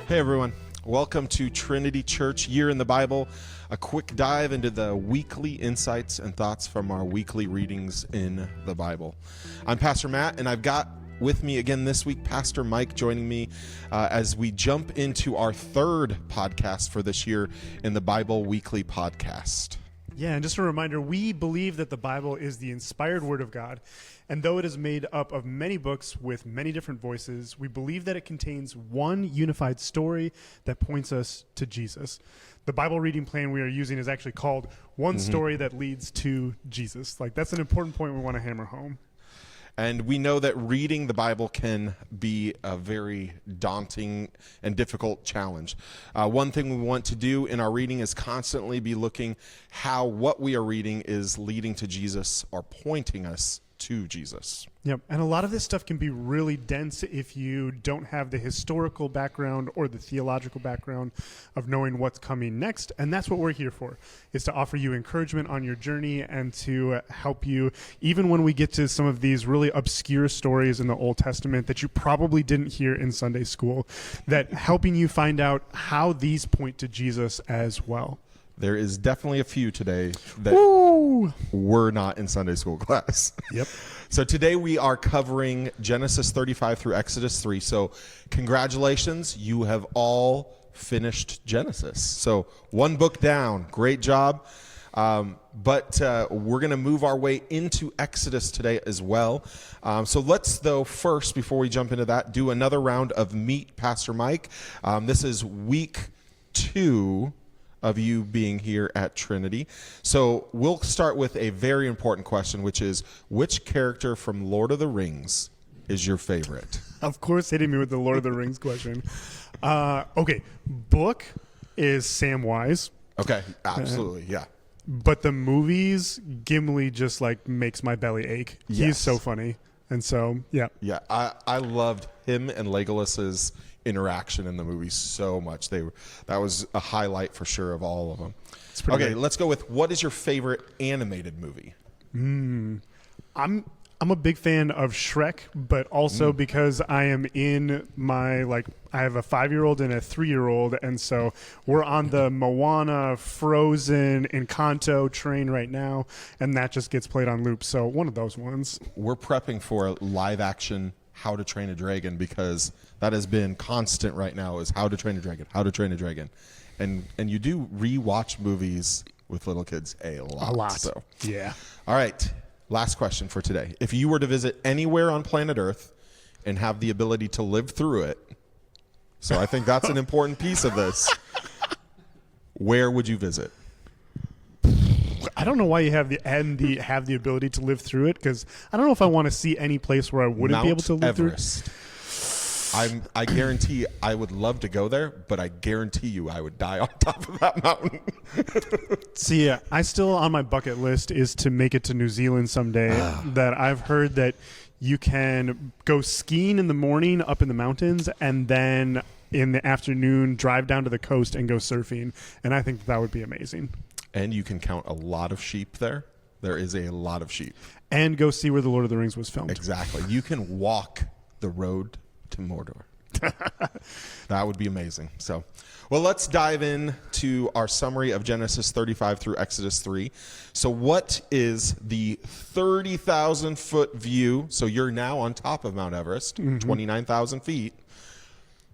Hey everyone, welcome to Trinity Church Year in the Bible, a quick dive into the weekly insights and thoughts from our weekly readings in the Bible. I'm Pastor Matt, and I've got with me again this week Pastor Mike joining me as we jump into our third podcast for this year in the Bible Weekly Podcast. Yeah, and just a reminder, we believe that the Bible is the inspired Word of God. And though it is made up of many books with many different voices, we believe that it contains one unified story that points us to Jesus. The Bible reading plan we are using is actually called One Story That Leads to Jesus. Like, that's an important point we want to hammer home. And we know that reading the Bible can be a very daunting and difficult challenge. One thing we want to do in our reading is constantly be looking how what we are reading is leading to Jesus or pointing us to Jesus. Yep, and a lot of this stuff can be really dense if you don't have the historical background or the theological background of knowing what's coming next, and that's what we're here for, is to offer you encouragement on your journey and to help you, even when we get to some of these really obscure stories in the Old Testament that you probably didn't hear in Sunday school, that helping you find out how these point to Jesus as well. There is definitely a few today that were not in Sunday school class. Yep. So today we are covering Genesis 35 through Exodus 3. So congratulations, you have all finished Genesis. So one book down. Great job. But we're going to move our way into Exodus today as well. So let's, though, first, before we jump into that, do another round of Meet Pastor Mike. This is week 2 of you being here at Trinity. So we'll start with a very important question, which is, which character from Lord of the Rings is your favorite? Of course, hitting me with the Lord of the Rings question. Okay, book is Samwise. Okay, absolutely, yeah. But the movies, Gimli just like makes my belly ache. Yes. He's so funny. And so, yeah. Yeah, I loved him and Legolas's interaction in the movie so much. That was a highlight for sure of all of them. Okay, great. Let's go with, what is your favorite animated movie? I'm a big fan of Shrek, but also because I am in my, I have a 5-year-old and a 3-year-old, and so we're on the Moana, Frozen, Encanto train right now, and that just gets played on loop. So one of those ones. We're prepping for a live action How to Train a Dragon, because that has been constant right now, is How to Train a Dragon. And you do rewatch movies with little kids a lot. So. Yeah. All right. Last question for today. If you were to visit anywhere on planet Earth and have the ability to live through it, so I think that's an important piece of this, where would you visit? I don't know why you have the ability to live through it, because I don't know if I want to see any place where I wouldn't be able to live Everest. through it. I guarantee I would love to go there, but I guarantee you I would die on top of that mountain. See, I still on my bucket list is to make it to New Zealand someday. That I've heard that you can go skiing in the morning up in the mountains, and then in the afternoon drive down to the coast and go surfing. And I think that would be amazing. And you can count a lot of sheep there. There is a lot of sheep. And go see where the Lord of the Rings was filmed. Exactly. You can walk the road to Mordor. That would be amazing. So, well, let's dive into our summary of Genesis 35 through Exodus 3. So what is the 30,000 foot view? So you're now on top of Mount Everest, 29,000 feet.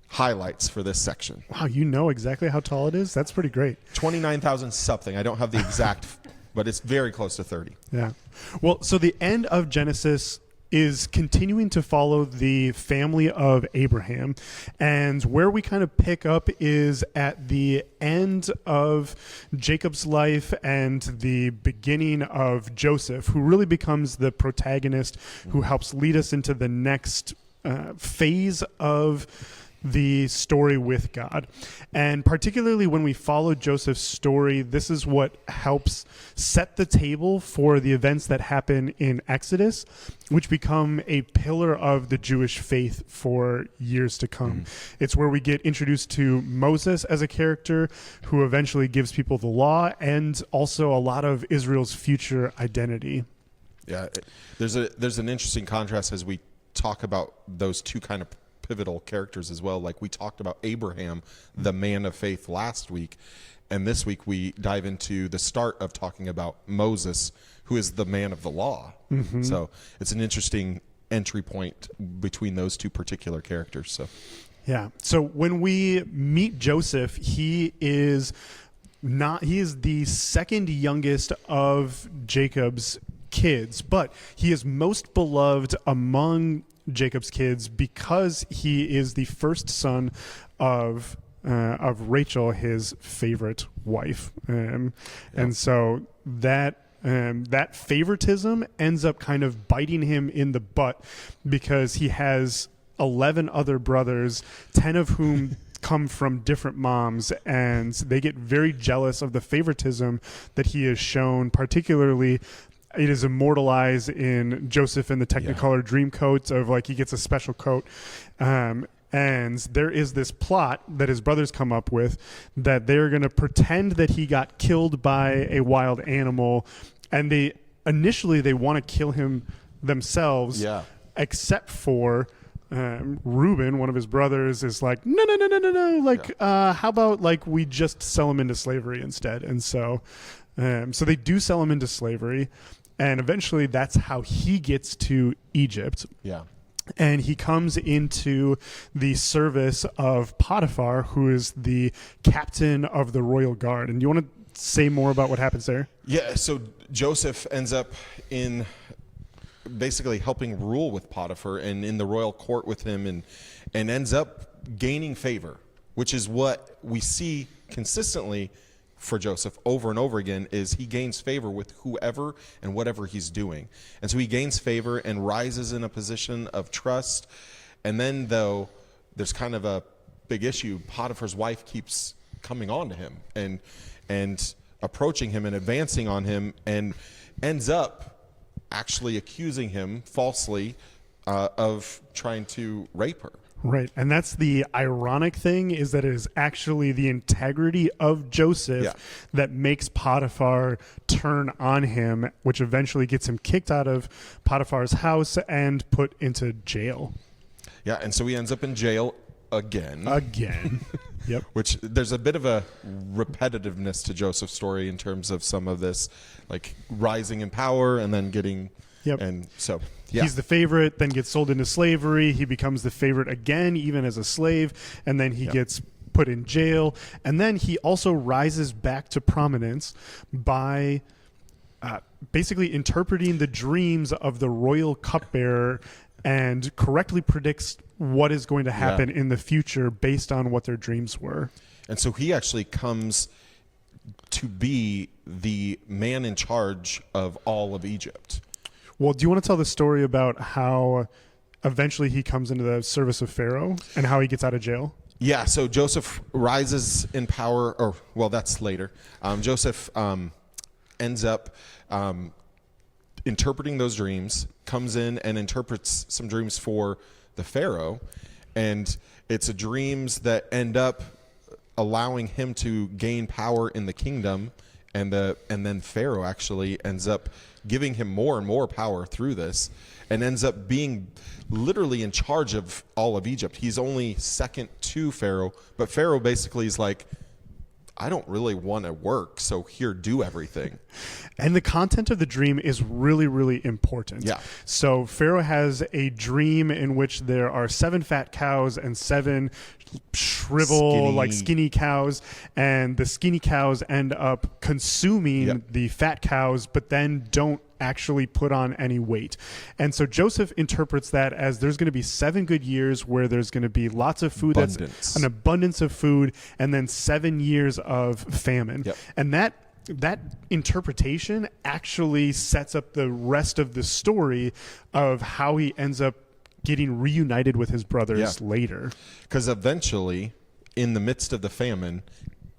Highlights for this section. Wow, you know exactly how tall it is? That's pretty great. 29,000 something. I don't have the exact, but it's very close to 30. Yeah. Well, so the end of Genesis is continuing to follow the family of Abraham. And where we kind of pick up is at the end of Jacob's life and the beginning of Joseph, who really becomes the protagonist who helps lead us into the next phase of the story with God. And particularly when we follow Joseph's story, this is what helps set the table for the events that happen in Exodus, which become a pillar of the Jewish faith for years to come. It's where we get introduced to Moses as a character who eventually gives people the law, and also a lot of Israel's future identity. Yeah, there's an interesting contrast as we talk about those two kind of pivotal characters as well. Like we talked about Abraham, the man of faith last week. And this week we dive into the start of talking about Moses, who is the man of the law. So it's an interesting entry point between those two particular characters. So, yeah. So when we meet Joseph, he is the second youngest of Jacob's kids, but he is most beloved among Jacob's kids because he is the first son of Rachel, his favorite wife, and so that favoritism ends up kind of biting him in the butt because he has 11 other brothers, 10 of whom come from different moms, and they get very jealous of the favoritism that he has shown. Particularly, it is immortalized in Joseph in the Technicolor Dreamcoat of like he gets a special coat. And there is this plot that his brothers come up with that they're going to pretend that he got killed by a wild animal, and they want to kill him themselves, except for Reuben, one of his brothers, is like, no. Like, how about like we just sell him into slavery instead? And so they do sell him into slavery, and eventually that's how he gets to Egypt. Yeah. And he comes into the service of Potiphar, who is the captain of the royal guard. And you want to say more about what happens there? Yeah, so Joseph ends up in basically helping rule with Potiphar and in the royal court with him, and ends up gaining favor, which is what we see consistently for Joseph over and over again, is he gains favor with whoever and whatever he's doing. And so he gains favor and rises in a position of trust. And then, though, there's kind of a big issue. Potiphar's wife keeps coming on to him and approaching him and advancing on him, and ends up actually accusing him falsely of trying to rape her. Right. And that's the ironic thing, is that it is actually the integrity of Joseph that makes Potiphar turn on him, which eventually gets him kicked out of Potiphar's house and put into jail. Yeah, and so he ends up in jail again. Yep. Which there's a bit of a repetitiveness to Joseph's story in terms of some of this, like rising in power and then getting... Yep. And so, he's the favorite, then gets sold into slavery. He becomes the favorite again, even as a slave, and then he gets put in jail. And then he also rises back to prominence by basically interpreting the dreams of the royal cupbearer and correctly predicts what is going to happen in the future based on what their dreams were. And so he actually comes to be the man in charge of all of Egypt. Well, do you want to tell the story about how eventually he comes into the service of Pharaoh and how he gets out of jail? Yeah, so Joseph rises in power, or, well, that's later. Joseph ends up interpreting those dreams, comes in and interprets some dreams for the Pharaoh, and it's dreams that end up allowing him to gain power in the kingdom, and then Pharaoh actually ends up giving him more and more power through this, and ends up being literally in charge of all of Egypt. He's only second to Pharaoh, but Pharaoh basically is like, I don't really want to work, so here, do everything. And the content of the dream is really, really important. Yeah. So Pharaoh has a dream in which there are 7 fat cows and 7 skinny cows, and the skinny cows end up consuming the fat cows, but then don't actually put on any weight. And so Joseph interprets that as there's going to be 7 good years where there's going to be lots of food, that's an abundance of food, and then 7 years of famine. And that interpretation actually sets up the rest of the story of how he ends up getting reunited with his brothers later. Because eventually, in the midst of the famine,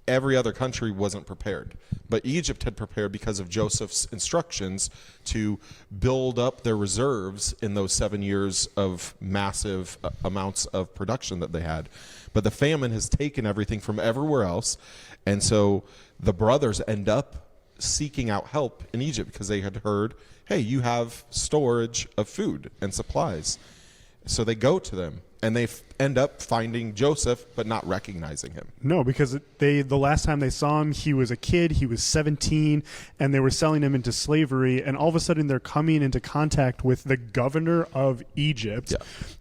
every other country wasn't prepared. But Egypt had prepared because of Joseph's instructions to build up their reserves in those 7 years of massive amounts of production that they had. But the famine has taken everything from everywhere else. And so the brothers end up seeking out help in Egypt because they had heard, hey, you have storage of food and supplies. So they go to them, and they end up finding Joseph, but not recognizing him. No, because the last time they saw him, he was a kid. He was 17, and they were selling him into slavery. And all of a sudden, they're coming into contact with the governor of Egypt,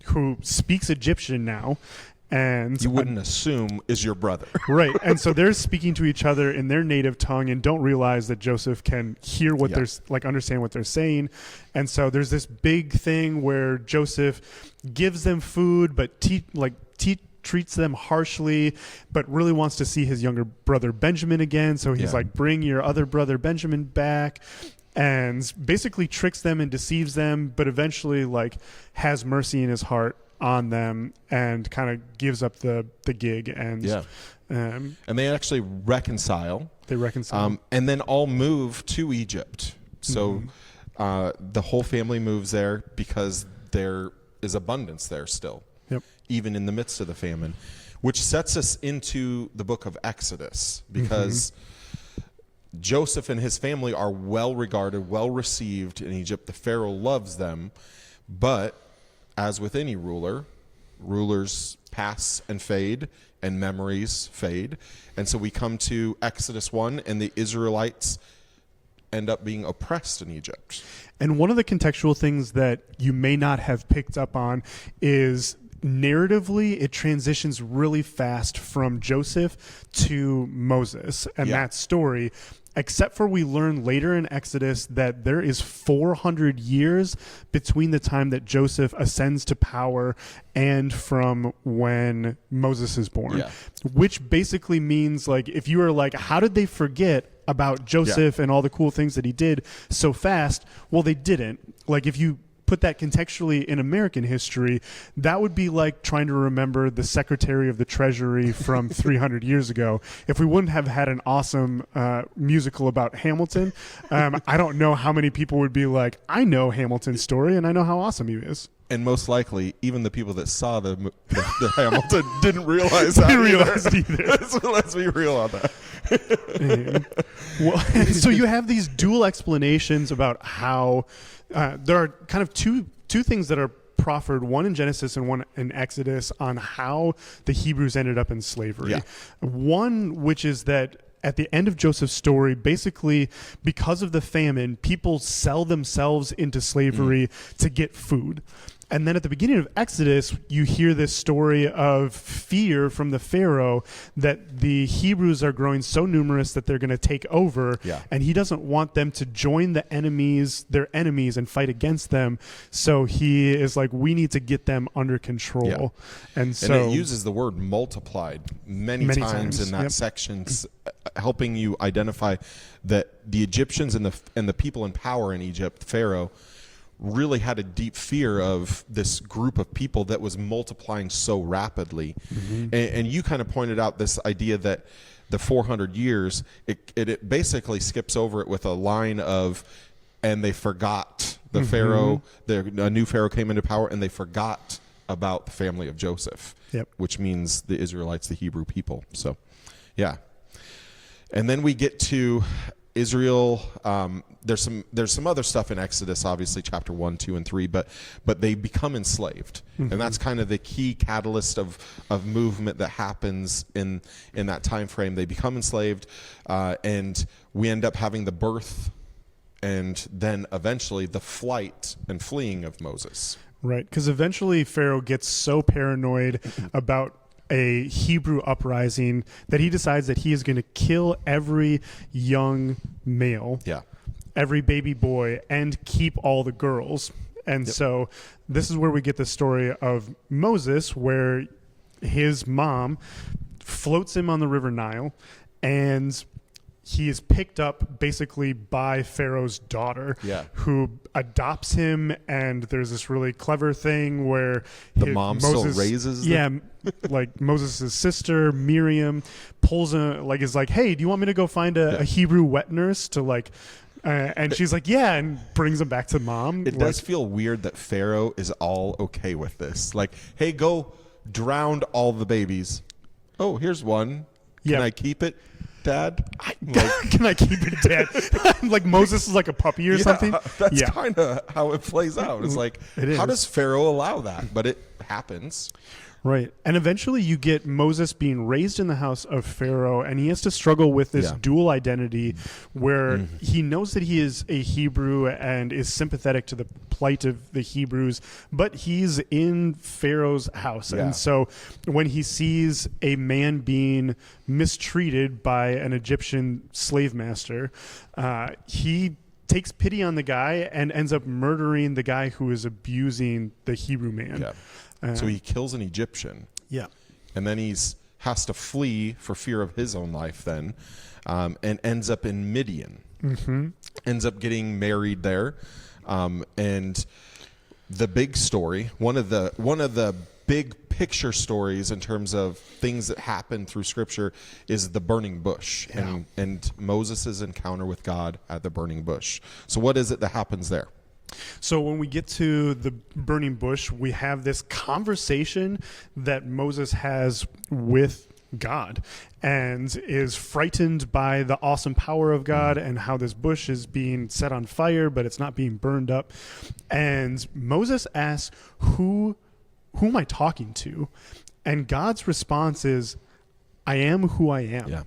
who speaks Egyptian now. And you wouldn't assume is your brother. Right. And so they're speaking to each other in their native tongue and don't realize that Joseph can hear what they're like, understand what they're saying. And so there's this big thing where Joseph gives them food, but treats them harshly, but really wants to see his younger brother Benjamin again. So he's like, bring your other brother Benjamin back. And basically tricks them and deceives them, but eventually like has mercy in his heart on them and kind of gives up the gig. And and they actually reconcile. And then all move to Egypt. So the whole family moves there because there is abundance there still, even in the midst of the famine, which sets us into the book of Exodus, because Joseph and his family are well regarded, well received in Egypt. The Pharaoh loves them, but as with any ruler, rulers pass and fade, and memories fade. And so we come to Exodus 1, and the Israelites end up being oppressed in Egypt. And one of the contextual things that you may not have picked up on is narratively, it transitions really fast from Joseph to Moses and that story. Except for we learn later in Exodus that there is 400 years between the time that Joseph ascends to power and from when Moses is born, which basically means, like, if you are like, how did they forget about Joseph and all the cool things that he did so fast? Well, they didn't. Like, if you put that contextually in American history, that would be like trying to remember the Secretary of the Treasury from 300 years ago. If we wouldn't have had an awesome musical about Hamilton, I don't know how many people would be like, I know Hamilton's story and I know how awesome he is. And most likely, even the people that saw the Hamilton didn't realize that. Didn't realize it either. So let's be real on that. Well, so you have these dual explanations about how there are kind of two things that are proffered, one in Genesis and one in Exodus, on how the Hebrews ended up in slavery. One, which is that at the end of Joseph's story, basically, because of the famine, people sell themselves into slavery to get food. And then at the beginning of Exodus, you hear this story of fear from the Pharaoh that the Hebrews are growing so numerous that they're going to take over. And he doesn't want them to join their enemies, and fight against them. So he is like, we need to get them under control. And so it uses the word multiplied many times in that section, helping you identify that the Egyptians and the people in power in Egypt, Pharaoh, really had a deep fear of this group of people that was multiplying so rapidly. And you kind of pointed out this idea that the 400 years, it basically skips over it with a line of, and they forgot the Pharaoh, a new Pharaoh came into power, and they forgot about the family of Joseph, which means the Israelites, the Hebrew people. So, and then we get to Israel. There's some other stuff in Exodus, obviously chapter 1, 2, and 3, but they become enslaved, and that's kind of the key catalyst of movement that happens in that time frame. They become enslaved, and we end up having the birth, and then eventually the flight and fleeing of Moses. Right, because eventually Pharaoh gets so paranoid about a Hebrew uprising that he decides that he is going to kill every young male, every baby boy, and keep all the girls. And so this is where we get the story of Moses, where his mom floats him on the River Nile, and he is picked up basically by Pharaoh's daughter, who adopts him. And there's this really clever thing where the mom still raises them. Like Moses' sister Miriam pulls him, like, is like, hey, do you want me to go find a Hebrew wet nurse to like, and she's like, yeah, and brings him back to mom. It does feel weird that Pharaoh is all okay with this. Like, hey, go drown all the babies. Oh, here's one. Can I keep it? Dad? Can I keep it, Dad? Like Moses is like a puppy or something? That's kind of how it plays out. It's like, how does Pharaoh allow that? But it happens. Right. And eventually you get Moses being raised in the house of Pharaoh, and he has to struggle with this dual identity where he knows that he is a Hebrew and is sympathetic to the plight of the Hebrews, but he's in Pharaoh's house. And so when he sees a man being mistreated by an Egyptian slave master, he takes pity on the guy and ends up murdering the guy who is abusing the Hebrew man. Yeah. So he kills an Egyptian. Yeah. And then has to flee for fear of his own life then, and ends up in Midian. Ends up getting married there. And the big story, one of the big picture stories in terms of things that happen through Scripture is the burning bush and Moses' encounter with God at the burning bush. So what is it that happens there? So when we get to the burning bush, we have this conversation that Moses has with God and is frightened by the awesome power of God and how this bush is being set on fire, but it's not being burned up. And Moses asks, who am I talking to? And God's response is, I am who I am,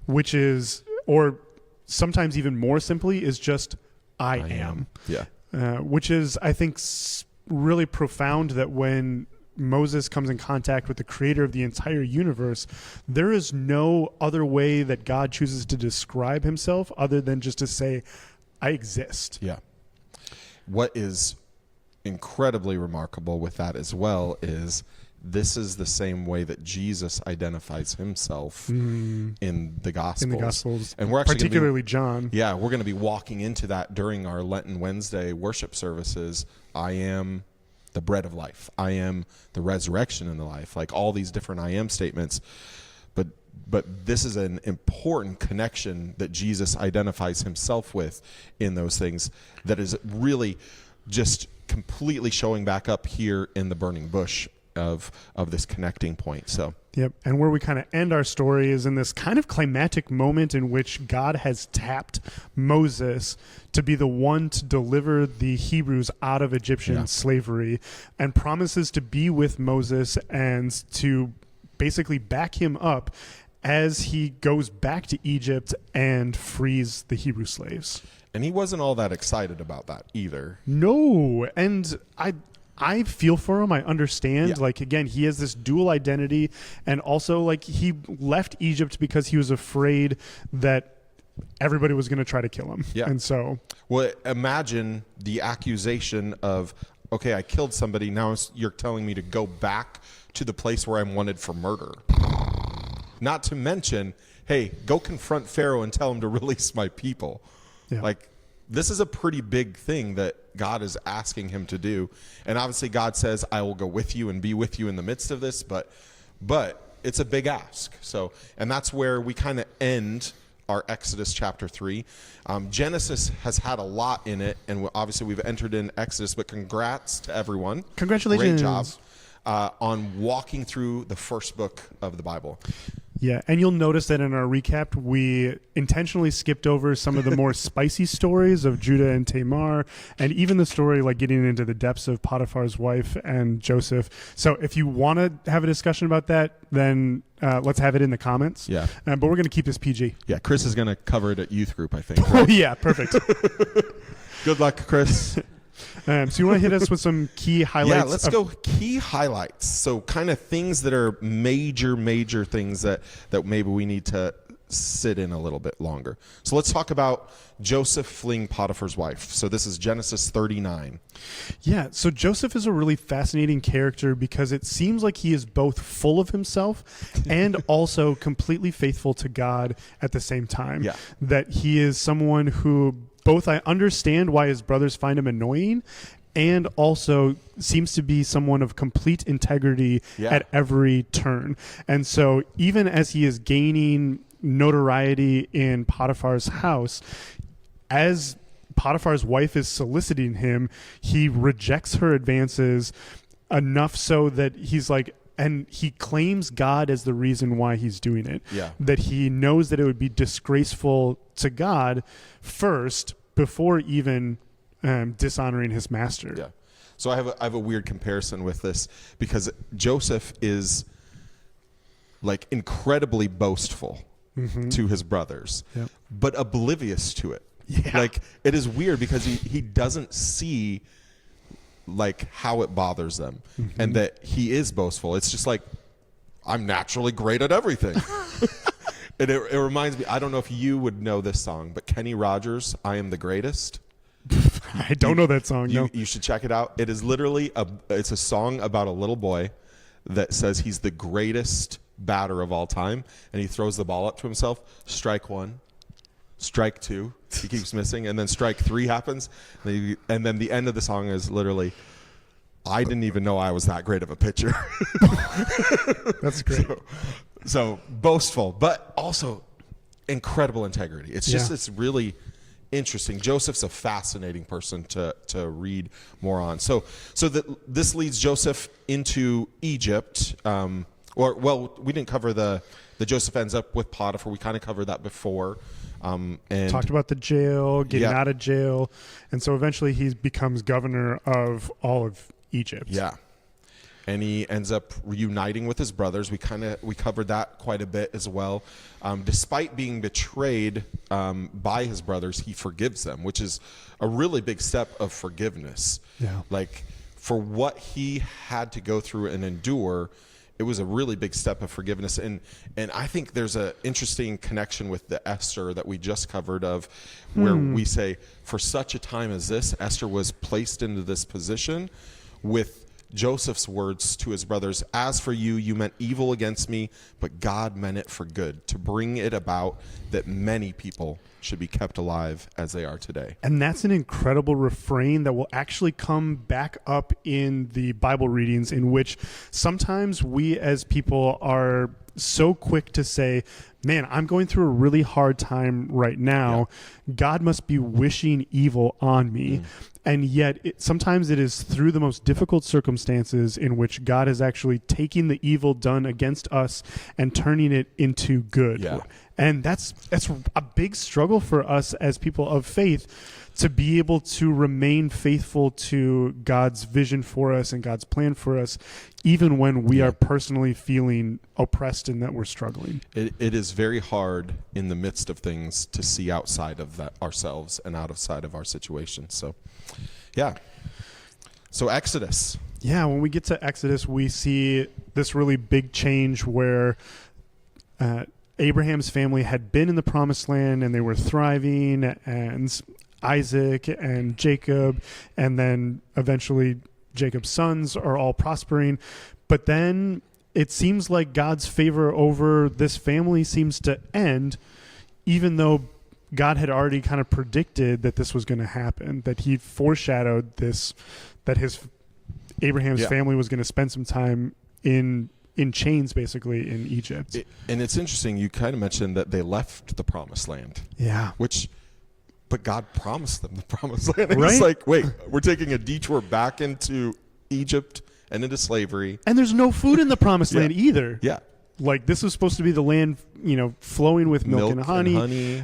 which is, or sometimes even more simply, is just, I am. Yeah. Which is, I think, really profound, that when Moses comes in contact with the creator of the entire universe, there is no other way that God chooses to describe himself other than just to say, I exist. Yeah. What is incredibly remarkable with that as well is this is the same way that Jesus identifies himself in the Gospels. In the Gospels, and we're actually particularly John. Yeah, we're going to be walking into that during our Lenten Wednesday worship services. I am the bread of life. I am the resurrection and the life. Like all these different I am statements. But this is an important connection that Jesus identifies himself with in those things that is really just completely showing back up here in the burning bush of this connecting point. So yep. And where we kind of end our story is in this kind of climactic moment in which God has tapped Moses to be the one to deliver the Hebrews out of Egyptian slavery, and promises to be with Moses and to basically back him up as he goes back to Egypt and frees the Hebrew slaves. And he wasn't all that excited about that either. No. And I feel for him. I understand. Like, again, he has this dual identity, and also like he left Egypt because he was afraid that everybody was going to try to kill him. Yeah. And so, well, imagine the accusation of, okay, I killed somebody. Now you're telling me to go back to the place where I'm wanted for murder. Not to mention, hey, go confront Pharaoh and tell him to release my people. Yeah. Like, this is a pretty big thing that God is asking him to do. And obviously God says, I will go with you and be with you in the midst of this, but it's a big ask. So, and that's where we kind of end our Exodus chapter 3. Genesis has had a lot in it, and obviously we've entered in Exodus, but congrats to everyone. Congratulations. Great job on walking through the first book of the Bible. Yeah, and you'll notice that in our recap, we intentionally skipped over some of the more spicy stories of Judah and Tamar, and even the story like getting into the depths of Potiphar's wife and Joseph. So if you want to have a discussion about that, then let's have it in the comments. Yeah. But we're going to keep this PG. Yeah, Chris is going to cover it at youth group, I think. Right? Oh, yeah, perfect. Good luck, Chris. So you want to hit us with some key highlights? Yeah, let's go key highlights. So kind of things that are major things that maybe we need to sit in a little bit longer. So let's talk about Joseph fleeing Potiphar's wife. So this is Genesis 39. Yeah, so Joseph is a really fascinating character because it seems like he is both full of himself and also completely faithful to God at the same time. Yeah. That he is someone who both I understand why his brothers find him annoying, and also seems to be someone of complete integrity at every turn. And so even as he is gaining notoriety in Potiphar's house, as Potiphar's wife is soliciting him, he rejects her advances enough so that he's like, and he claims God as the reason why he's doing it. Yeah. That he knows that it would be disgraceful to God first before even dishonoring his master. Yeah. So I have a weird comparison with this because Joseph is like incredibly boastful to his brothers, but oblivious to it. Yeah. Like it is weird because he doesn't see like how it bothers them and that he is boastful. It's just like, I'm naturally great at everything. And it reminds me, I don't know if you would know this song, but Kenny Rogers, I Am the Greatest. I don't know that song. No. You should check it out. It is literally it's a song about a little boy that says he's the greatest batter of all time, and he throws the ball up to himself. Strike one, strike two. He keeps missing, and then strike three happens, and then the end of the song is literally, I didn't even know I was that great of a pitcher. That's great. So boastful, but also incredible integrity. It's just it's really interesting. Joseph's a fascinating person to read more on. So this leads Joseph into Egypt. We didn't cover the Joseph ends up with Potiphar. We kind of covered that before. And talked about the jail, getting out of jail, and so eventually he becomes governor of all of Egypt. Yeah. And he ends up reuniting with his brothers. We covered that quite a bit as well. Despite being betrayed by his brothers, he forgives them, which is a really big step of forgiveness. Yeah. Like for what he had to go through and endure, it was a really big step of forgiveness. And I think there's an interesting connection with the Esther that we just covered of where we say, for such a time as this, Esther was placed into this position with Joseph's words to his brothers, as for you, you meant evil against me, but God meant it for good, to bring it about that many people should be kept alive as they are today. And that's an incredible refrain that will actually come back up in the Bible readings, in which sometimes we as people are so quick to say, man, I'm going through a really hard time right now. Yeah. God must be wishing evil on me. And yet sometimes it is through the most difficult circumstances in which God is actually taking the evil done against us and turning it into good. Yeah. And that's a big struggle for us as people of faith, to be able to remain faithful to God's vision for us and God's plan for us, even when we are personally feeling oppressed and that we're struggling. It is very hard in the midst of things to see outside of that ourselves and outside of our situation. So, yeah. So Exodus. Yeah, when we get to Exodus, we see this really big change where Abraham's family had been in the promised land and they were thriving, and Isaac and Jacob, and then eventually Jacob's sons are all prospering. But then it seems like God's favor over this family seems to end, even though God had already kind of predicted that this was going to happen, that he foreshadowed this, that Abraham's family was going to spend some time in chains, basically, in Egypt. And it's interesting, you kind of mentioned that they left the promised land. Yeah. But God promised them the promised land. And right? It's like, wait, we're taking a detour back into Egypt and into slavery. And there's no food in the promised land either. Yeah. Like, this was supposed to be the land, flowing with milk and honey.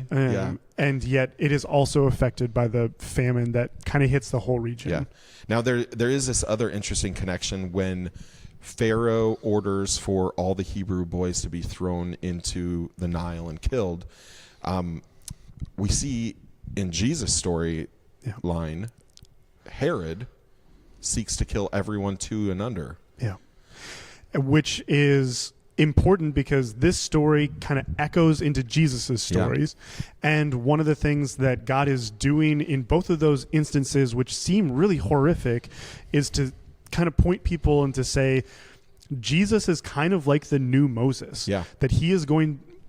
And yet it is also affected by the famine that kind of hits the whole region. Yeah. Now, there is this other interesting connection when Pharaoh orders for all the Hebrew boys to be thrown into the Nile and killed. We see in Jesus' storyline, Herod seeks to kill everyone 2 and under. Yeah. Which is important because this story kind of echoes into Jesus's stories. Yeah. And one of the things that God is doing in both of those instances, which seem really horrific, is to kind of point people and to say, Jesus is kind of like the new Moses. Yeah.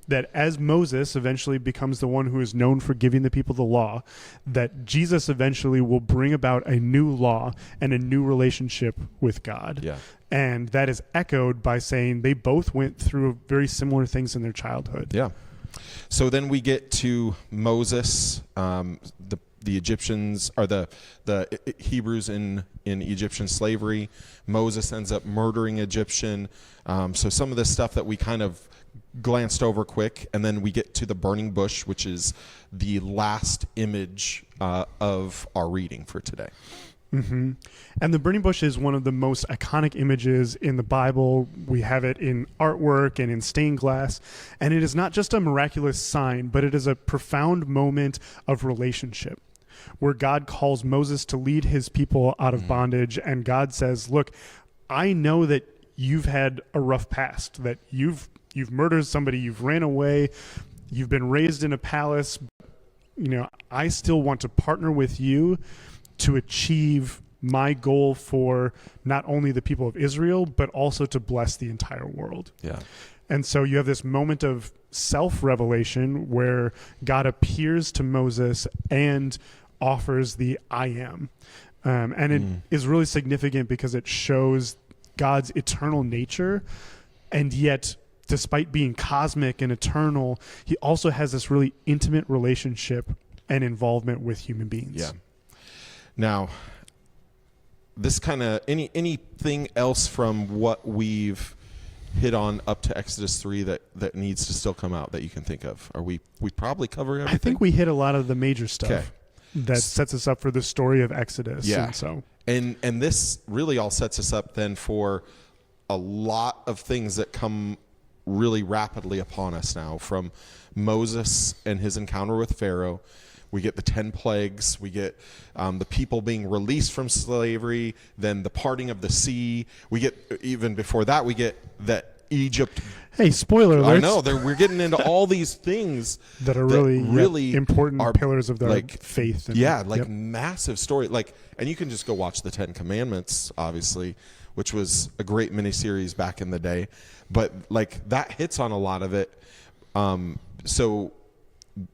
That as Moses eventually becomes the one who is known for giving the people the law, that Jesus eventually will bring about a new law and a new relationship with God. Yeah. And that is echoed by saying they both went through very similar things in their childhood. Yeah. So then we get to Moses. The Egyptians or the Hebrews in Egyptian slavery. Moses ends up murdering Egyptian. So some of this stuff that we kind of glanced over quick, and then we get to the burning bush, which is the last image of our reading for today. Mm-hmm. And the burning bush is one of the most iconic images in the Bible. We have it in artwork and in stained glass. And it is not just a miraculous sign, but it is a profound moment of relationship where God calls Moses to lead his people out of bondage. And God says, look, I know that you've had a rough past, that you've murdered somebody, you've ran away, you've been raised in a palace. You know, I still want to partner with you to achieve my goal for not only the people of Israel, but also to bless the entire world. Yeah. And so you have this moment of self-revelation where God appears to Moses and offers the I am. And it is really significant because it shows God's eternal nature, and yet despite being cosmic and eternal, he also has this really intimate relationship and involvement with human beings. Yeah. Now, this kind of anything else from what we've hit on up to Exodus 3 that needs to still come out that you can think of? Are we probably cover everything? I think we hit a lot of the major stuff. Okay. That sets us up for the story of Exodus. Yeah. And so, and this really all sets us up then for a lot of things that come really rapidly upon us now, from Moses and his encounter with Pharaoh. We get the 10 plagues. We get the people being released from slavery, then the parting of the sea. We get, even before that, we get that Egypt. Hey, spoiler alerts. I know, we're getting into all these things that are really important important pillars of their faith. And, massive story. And you can just go watch the 10 Commandments, obviously, which was a great miniseries back in the day. But that hits on a lot of it. So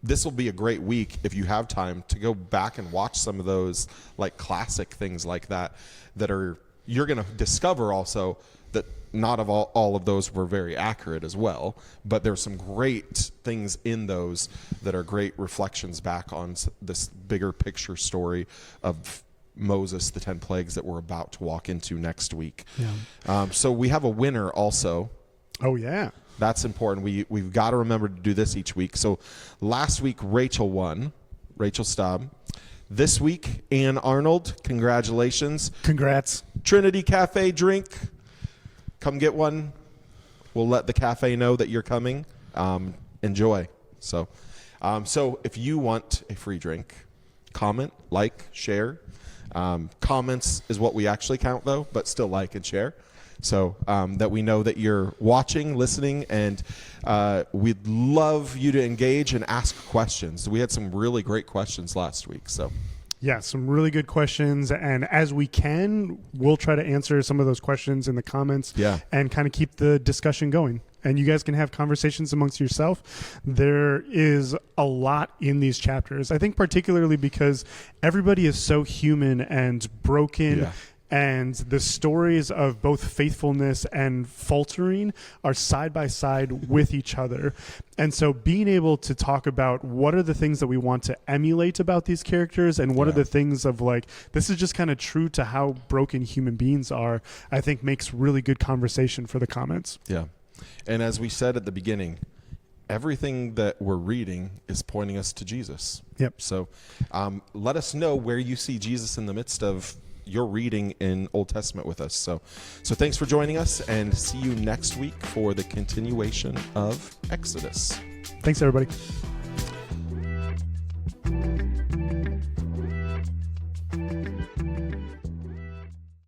this will be a great week if you have time to go back and watch some of those classic things like that are, you're going to discover also that not all of those were very accurate as well, but there's some great things in those that are great reflections back on this bigger picture story of Moses, the 10 plagues that we're about to walk into next week. Yeah. So we have a winner also. Oh, yeah. That's important. We've got to remember to do this each week. So last week, Rachel won. Rachel Staub. This week, Ann Arnold. Congratulations. Congrats. Trinity Cafe drink. Come get one. We'll let the cafe know that you're coming. Enjoy. So if you want a free drink, comment, share. Comments is what we actually count, though, but still like and share. So that we know that you're watching, listening, and we'd love you to engage and ask questions. We had some really great questions last week. So, yeah, some really good questions. And as we can, we'll try to answer some of those questions in the comments and kind of keep the discussion going. And you guys can have conversations amongst yourself. There is a lot in these chapters, I think, particularly because everybody is so human and broken. Yeah. And the stories of both faithfulness and faltering are side by side with each other. And so being able to talk about what are the things that we want to emulate about these characters and what are the things of this is just kind of true to how broken human beings are, I think makes really good conversation for the comments. Yeah. And as we said at the beginning, everything that we're reading is pointing us to Jesus. Yep. So let us know where you see Jesus in the midst of your reading in Old Testament with us. So thanks for joining us, and see you next week for the continuation of Exodus. Thanks, everybody.